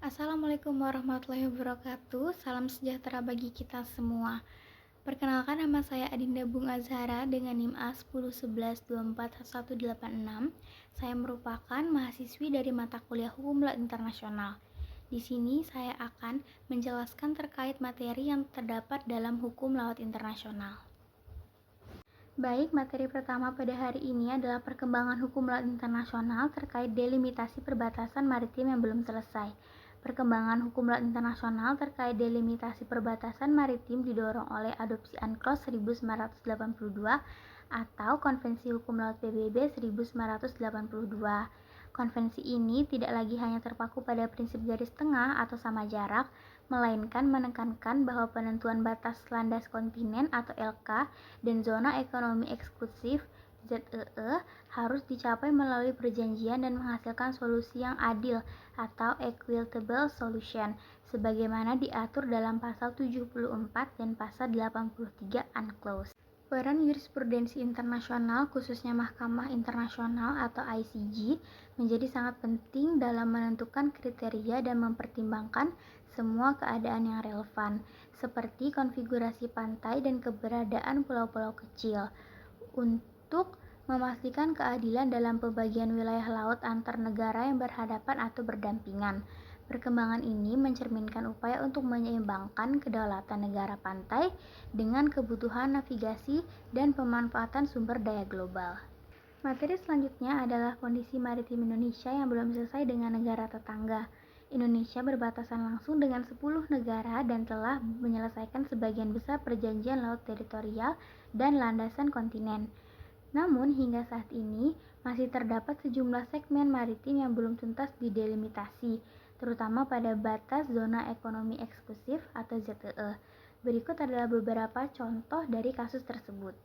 Assalamualaikum warahmatullahi wabarakatuh. Salam sejahtera bagi kita semua. Perkenalkan, nama saya Adinda Bung Azhara dengan NIM A1011241186. Saya merupakan mahasiswi dari mata kuliah Hukum Laut Internasional. Di sini saya akan menjelaskan terkait materi yang terdapat dalam Hukum Laut Internasional. Baik, materi pertama pada hari ini adalah perkembangan hukum laut internasional terkait delimitasi perbatasan maritim yang belum selesai. Perkembangan hukum laut internasional terkait delimitasi perbatasan maritim didorong oleh adopsi UNCLOS 1982 atau Konvensi Hukum Laut PBB 1982. Konvensi ini tidak lagi hanya terpaku pada prinsip garis tengah atau sama jarak, melainkan menekankan bahwa penentuan batas landas kontinen atau LK dan zona ekonomi eksklusif ZEE harus dicapai melalui perjanjian dan menghasilkan solusi yang adil atau equitable solution sebagaimana diatur dalam pasal 74 dan pasal 83 UNCLOS. Peran jurisprudensi internasional, khususnya Mahkamah Internasional atau ICJ, menjadi sangat penting dalam menentukan kriteria dan mempertimbangkan semua keadaan yang relevan, seperti konfigurasi pantai dan keberadaan pulau-pulau kecil, untuk memastikan keadilan dalam pembagian wilayah laut antar negara yang berhadapan atau berdampingan. Perkembangan ini mencerminkan upaya untuk menyeimbangkan kedaulatan negara pantai dengan kebutuhan navigasi dan pemanfaatan sumber daya global. Materi selanjutnya adalah kondisi maritim Indonesia yang belum selesai dengan negara tetangga. Indonesia berbatasan langsung dengan 10 negara dan telah menyelesaikan sebagian besar perjanjian laut teritorial dan landasan kontinen. Namun hingga saat ini masih terdapat sejumlah segmen maritim yang belum tuntas didelimitasi, terutama pada batas zona ekonomi eksklusif atau ZEE. Berikut adalah beberapa contoh dari kasus tersebut.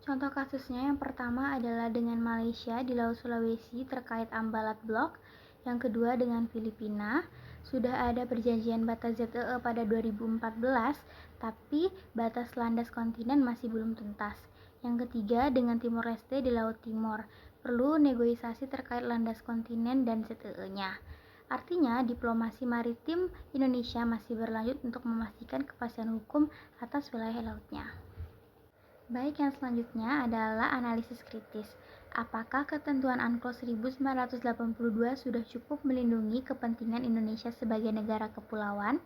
Contoh kasusnya yang pertama adalah dengan Malaysia di Laut Sulawesi terkait Ambalat Blok, yang kedua dengan Filipina. Sudah ada perjanjian batas ZEE pada 2014, tapi batas landas kontinen masih belum tuntas. Yang ketiga dengan Timor Leste di Laut Timor, perlu negosiasi terkait landas kontinen dan ZEE-nya. Artinya, diplomasi maritim Indonesia masih berlanjut untuk memastikan kepastian hukum atas wilayah lautnya. Baik, yang selanjutnya adalah analisis kritis. Apakah ketentuan UNCLOS 1982 sudah cukup melindungi kepentingan Indonesia sebagai negara kepulauan?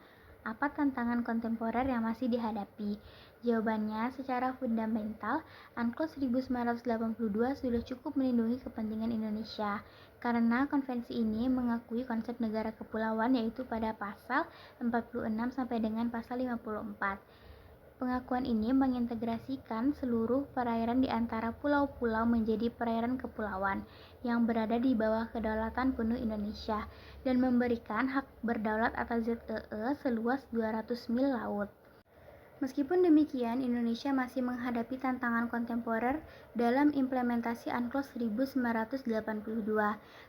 Apa tantangan kontemporer yang masih dihadapi? Jawabannya, secara fundamental, UNCLOS 1982 sudah cukup melindungi kepentingan Indonesia, karena konvensi ini mengakui konsep negara kepulauan yaitu pada pasal 46 sampai dengan pasal 54. Pengakuan ini mengintegrasikan seluruh perairan di antara pulau-pulau menjadi perairan kepulauan yang berada di bawah kedaulatan penuh Indonesia dan memberikan hak berdaulat atas ZEE seluas 200 mil laut. Meskipun demikian, Indonesia masih menghadapi tantangan kontemporer dalam implementasi UNCLOS 1982.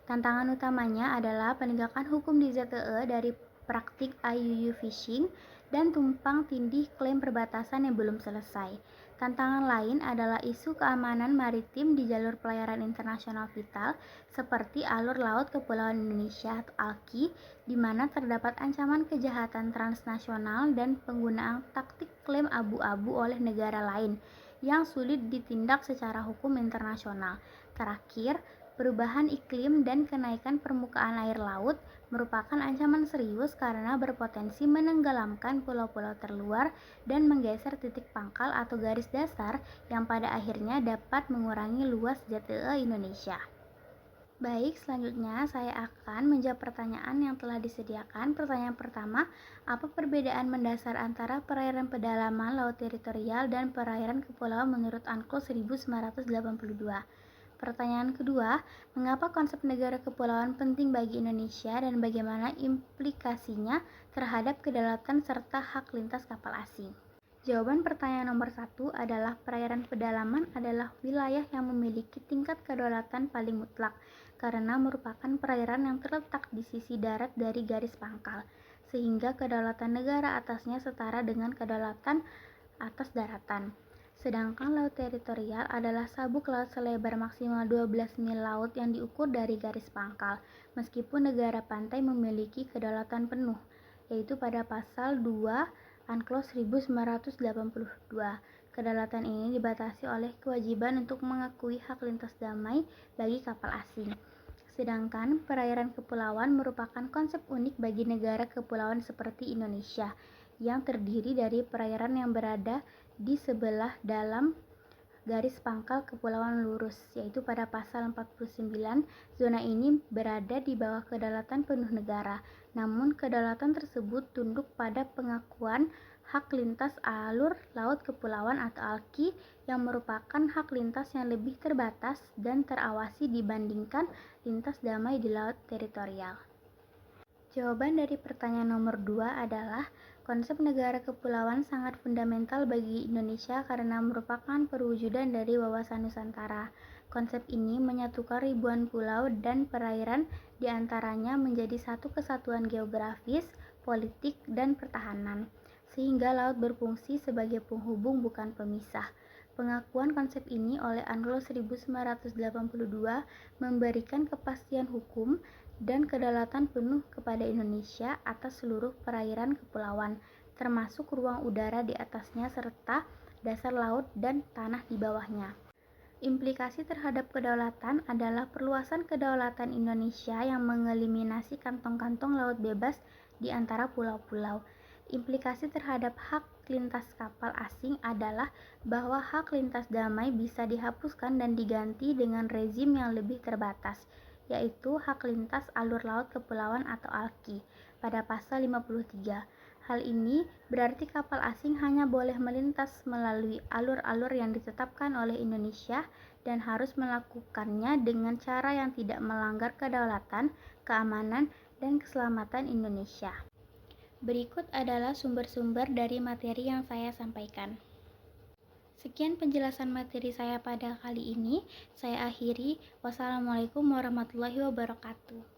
Tantangan utamanya adalah penegakan hukum di ZEE dari praktik IUU fishing dan tumpang tindih klaim perbatasan yang belum selesai. Tantangan lain adalah isu keamanan maritim di jalur pelayaran internasional vital seperti alur laut Kepulauan Indonesia atau ALKI, di mana terdapat ancaman kejahatan transnasional dan penggunaan taktik klaim abu-abu oleh negara lain yang sulit ditindak secara hukum internasional. Terakhir, perubahan iklim dan kenaikan permukaan air laut merupakan ancaman serius karena berpotensi menenggelamkan pulau-pulau terluar dan menggeser titik pangkal atau garis dasar yang pada akhirnya dapat mengurangi luas ZEE Indonesia. Baik, selanjutnya saya akan menjawab pertanyaan yang telah disediakan. Pertanyaan pertama, apa perbedaan mendasar antara perairan pedalaman laut teritorial dan perairan kepulauan menurut UNCLOS 1982? Pertanyaan kedua, mengapa konsep negara kepulauan penting bagi Indonesia dan bagaimana implikasinya terhadap kedaulatan serta hak lintas kapal asing? Jawaban pertanyaan nomor 1 adalah perairan pedalaman adalah wilayah yang memiliki tingkat kedaulatan paling mutlak karena merupakan perairan yang terletak di sisi darat dari garis pangkal, sehingga kedaulatan negara atasnya setara dengan kedaulatan atas daratan. Sedangkan laut teritorial adalah sabuk laut selebar maksimal 12 mil laut yang diukur dari garis pangkal, meskipun negara pantai memiliki kedaulatan penuh, yaitu pada pasal 2 UNCLOS 1982. Kedaulatan ini dibatasi oleh kewajiban untuk mengakui hak lintas damai bagi kapal asing. Sedangkan perairan kepulauan merupakan konsep unik bagi negara kepulauan seperti Indonesia, yang terdiri dari perairan yang berada di sebelah dalam garis pangkal kepulauan lurus, yaitu pada pasal 49, zona ini berada di bawah kedaulatan penuh negara. Namun, kedaulatan tersebut tunduk pada pengakuan hak lintas alur laut kepulauan atau ALKI, yang merupakan hak lintas yang lebih terbatas dan terawasi dibandingkan lintas damai di laut teritorial. Jawaban dari pertanyaan nomor 2 adalah konsep negara kepulauan sangat fundamental bagi Indonesia karena merupakan perwujudan dari wawasan Nusantara. Konsep ini menyatukan ribuan pulau dan perairan di antaranya menjadi satu kesatuan geografis, politik, dan pertahanan, sehingga laut berfungsi sebagai penghubung bukan pemisah. Pengakuan konsep ini oleh UNCLOS 1982 memberikan kepastian hukum dan kedaulatan penuh kepada Indonesia atas seluruh perairan kepulauan, termasuk ruang udara di atasnya serta dasar laut dan tanah di bawahnya. Implikasi terhadap kedaulatan adalah perluasan kedaulatan Indonesia yang mengeliminasi kantong-kantong laut bebas di antara pulau-pulau. Implikasi terhadap hak lintas kapal asing adalah bahwa hak lintas damai bisa dihapuskan dan diganti dengan rezim yang lebih terbatas, yaitu hak lintas alur laut kepulauan atau ALKI pada pasal 53. Hal ini berarti kapal asing hanya boleh melintas melalui alur-alur yang ditetapkan oleh Indonesia dan harus melakukannya dengan cara yang tidak melanggar kedaulatan, keamanan, dan keselamatan Indonesia. Berikut adalah sumber-sumber dari materi yang saya sampaikan. Sekian penjelasan materi saya pada kali ini. Saya akhiri. Wassalamualaikum warahmatullahi wabarakatuh.